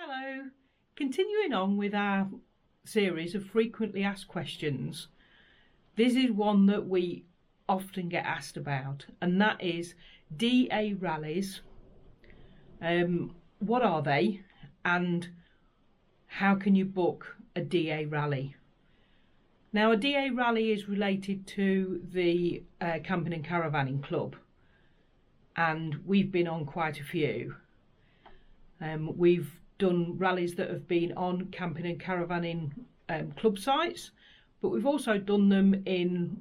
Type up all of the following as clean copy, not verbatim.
Hello, continuing on with our series of frequently asked questions. This is one that we often get asked about, and that is DA rallies. What are they, and how can you book a DA rally? Now, a DA rally is related to the Camping and Caravanning Club, and we've been on quite a few. We've done rallies that have been on Camping and Caravanning club sites, but we've also done them in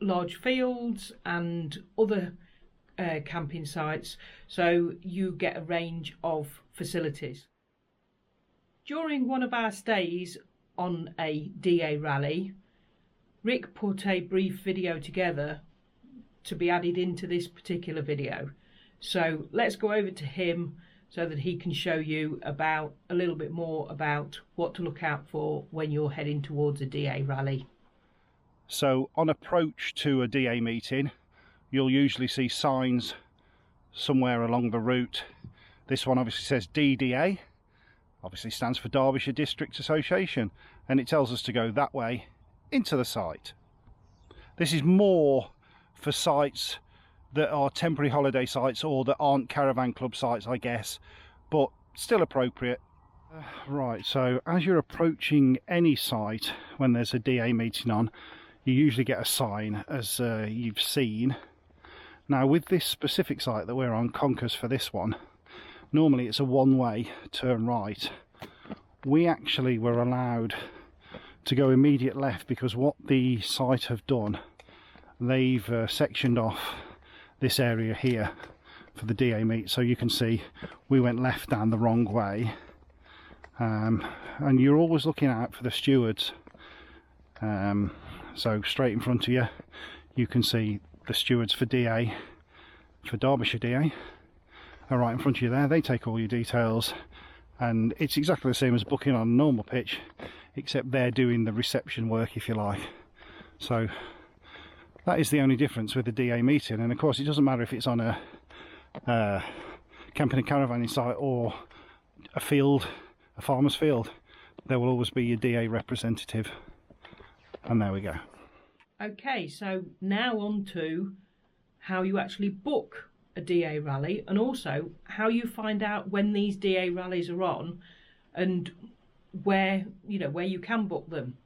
large fields and other camping sites, so you get a range of facilities. During one of our stays on a DA rally, Rick put a brief video together to be added into this particular video. So let's go over to him so that he can show you about a little bit more about what to look out for when you're heading towards a DA rally. So on approach to a DA meeting, you'll usually see signs somewhere along the route. This one obviously says D.A, obviously stands for Derbyshire District Association, and it tells us to go that way into the site. This is more for sites that are temporary holiday sites or that aren't caravan club sites, I guess, but still appropriate. Right, so as you're approaching any site when there's a DA meeting on, you usually get a sign, as you've seen. Now with this specific site that we're on, Conkers for this one, normally it's a one-way turn right. We actually were allowed to go immediate left because what the site have done, they've sectioned off this area here for the DA meet, so you can see we went left down the wrong way, and you're always looking out for the stewards. So straight in front of you, you can see the stewards for DA, for Derbyshire D.A, are right in front of you there. They take all your details, and it's exactly the same as booking on a normal pitch, except they're doing the reception work, if you like. So that is the only difference with the DA meeting, and of course it doesn't matter if it's on a camping and caravanning site or a field, a farmer's field, there will always be your DA representative. And there we go. Okay, so now on to how you actually book a DA rally, and also how you find out when these DA rallies are on and where you can book them.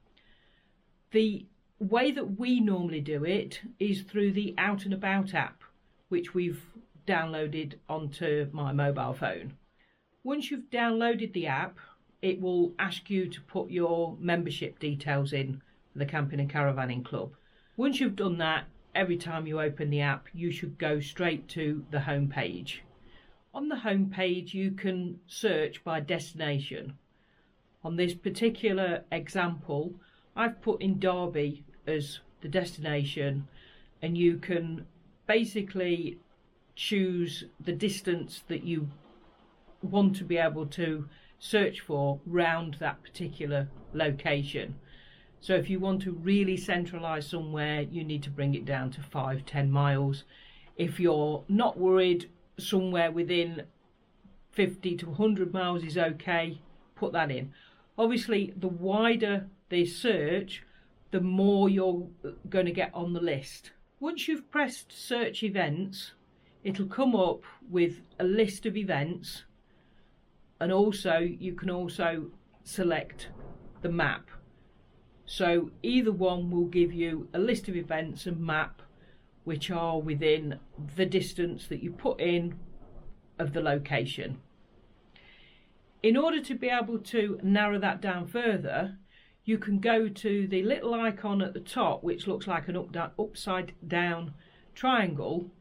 The way that we normally do it is through the Out and About app, which we've downloaded onto my mobile phone. Once you've downloaded the app, it will ask you to put your membership details in for the Camping and Caravanning Club. Once you've done that, every time you open the app, you should go straight to the home page. On the home page, you can search by destination. On this particular example, I've put in Derby as the destination, and you can basically choose the distance that you want to be able to search for round that particular location. So if you want to really centralise somewhere, you need to bring it down to 5-10 miles. If you're not worried, somewhere within 50 to 100 miles is okay, put that in. Obviously, the wider the search, the more you're going to get on the list. Once you've pressed search events, it'll come up with a list of events, and also you can also select the map. So either one will give you a list of events and map which are within the distance that you put in of the location. In order to be able to narrow that down further, you can go to the little icon at the top which looks like an upside down triangle,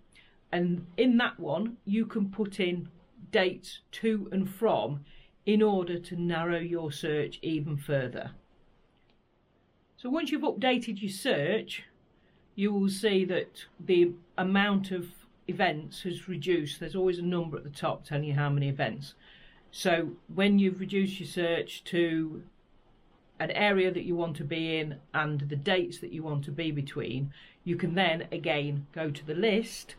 and in that one you can put in dates to and from in order to narrow your search even further. So once you've updated your search, you will see that the amount of events has reduced. There's always a number at the top telling you how many events. So when you've reduced your search to an area that you want to be in and the dates that you want to be between, you can then again go to the list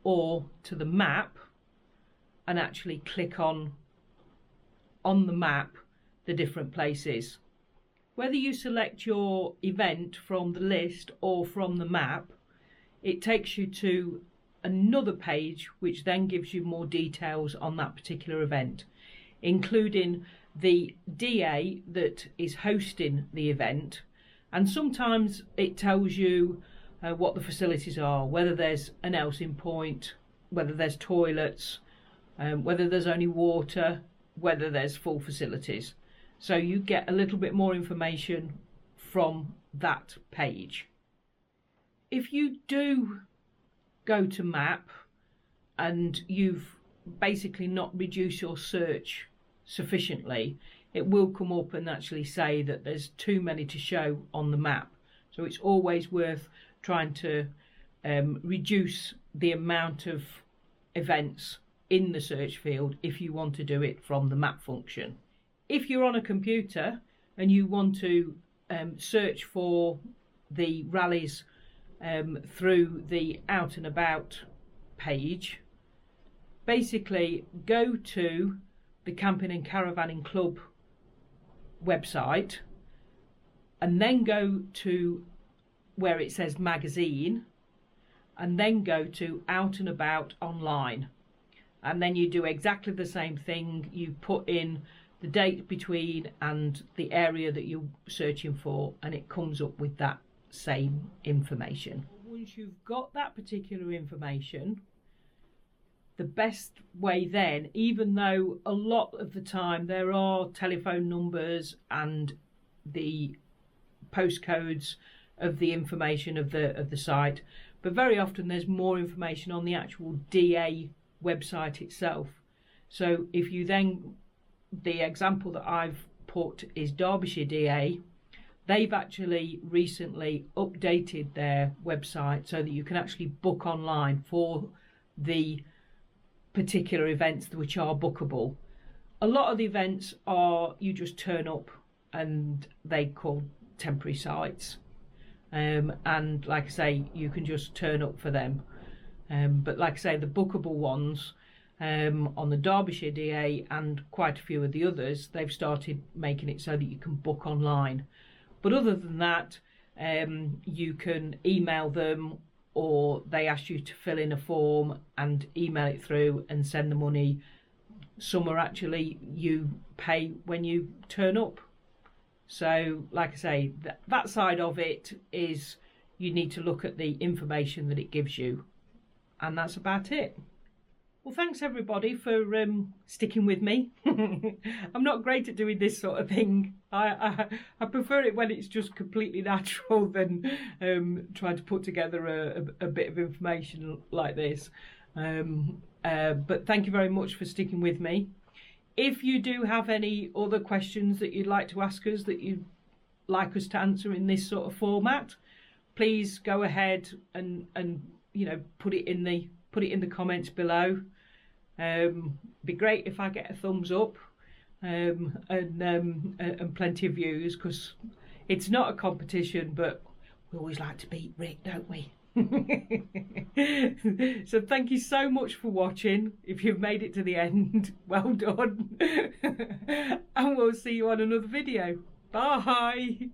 or to the map and actually click on on the map the different places. Whether you select your event from the list or from the map, it takes you to another page which then gives you more details on that particular event, including the DA that is hosting the event, and sometimes it tells you what the facilities are, whether there's an Elsing point, whether there's toilets, whether there's only water, whether there's full facilities. So you get a little bit more information from that page. If you do go to map and you've basically not reduced your search sufficiently, it will come up and actually say that there's too many to show on the map. So it's always worth trying to reduce the amount of events in the search field if you want to do it from the map function. If you're on a computer and you want to search for the rallies through the out and about page, basically go to the Camping and Caravanning Club website and then go to where it says magazine and then go to out and about online, and then you do exactly the same thing. You put in the date between and the area that you're searching for, and it comes up with that same information. Once you've got that particular information, the best way then, even though a lot of the time there are telephone numbers and the postcodes of the information of the site, but very often there's more information on the actual DA website itself. So if you then, the example that I've put is Derbyshire D.A. They've actually recently updated their website so that you can actually book online for the particular events which are bookable. A lot of the events are you just turn up and they call temporary sites, and like I say, you can just turn up for them, but like I say, the bookable ones on the Derbyshire D.A. and quite a few of the others, they've started making it so that you can book online. But other than that, you can email them, or they ask you to fill in a form and email it through and send the money. Some are actually you pay when you turn up. So like I say, that side of it is you need to look at the information that it gives you, and that's about it. Well, thanks everybody for sticking with me. I'm not great at doing this sort of thing. I prefer it when it's just completely natural than trying to put together a bit of information like this. But thank you very much for sticking with me. If you do have any other questions that you'd like to ask us, that you'd like us to answer in this sort of format, please go ahead and you know, put it in the comments below. Be great if I get a thumbs up and plenty of views, because it's not a competition, but we always like to beat Rick, don't we? So thank you so much for watching. If you've made it to the end, well done. And we'll see you on another video. Bye.